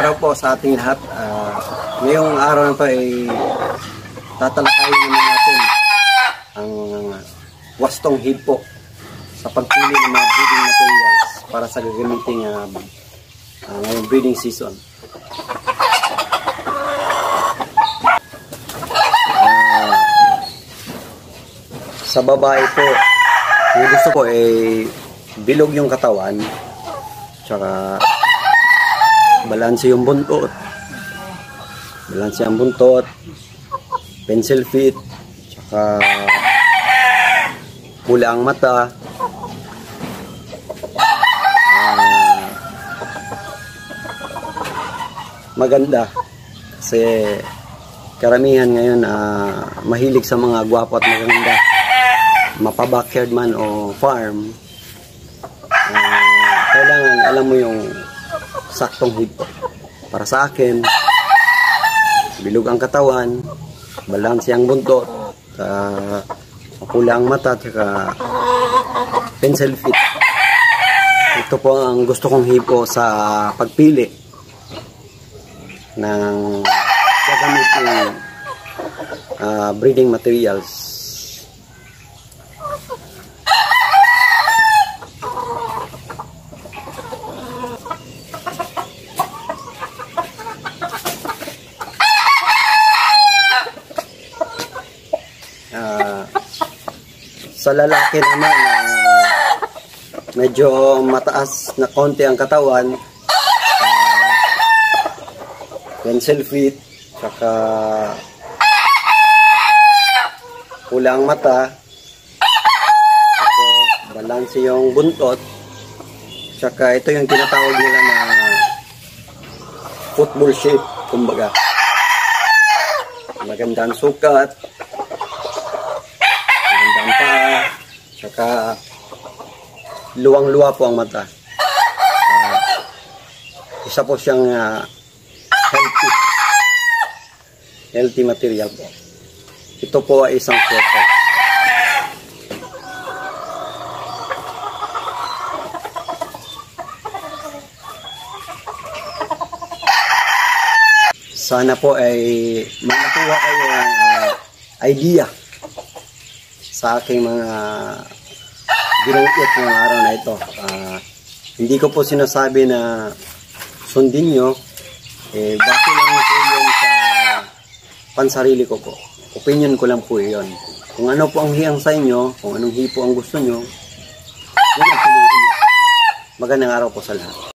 araw po sa ating lahat. Ngayong araw na ito ay tatalakayin naman natin ang wastong hipo sa pagpili ng mga breeding materials para sa gagamitin ngayong breeding season. Sa babae po, yung gusto ko ay bilog yung katawan, tsaka balanse yung buntot, pencil fit, tsaka pula ang mata, maganda kasi karamihan ngayon mahilig sa mga gwapo at maganda, mapa-backyard man o farm. Kailangan alam mo yung saktong hipo. Para sa akin, bilog ang katawan, balanse ang buntot, mapula ang mata, at pencil fit. Ito po ang gusto kong hipo sa pagpili ng gagamitin breeding materials. Sa lalaki naman medyo mataas na konti ang katawan, pencil fit, saka pula ang mata, balanse yung buntot, saka ito yung tinatawag nila na football shape, kumbaga magandang sukat, magandang paa, saka luwang-luwa po ang mata. Isa po siyang healthy material po. Ito po ay isang sweater. Sana po ay makakuha kayo ng idea sa aking mga ginugot ng araw na ito. Hindi ko po sinasabi na sundin nyo, base lang po yun sa pansarili ko po. Opinion ko lang po yun. Kung ano po ang hiyang sa inyo, kung anong hipo ang gusto nyo, yun ang piliin nyo. Magandang araw po sa lahat.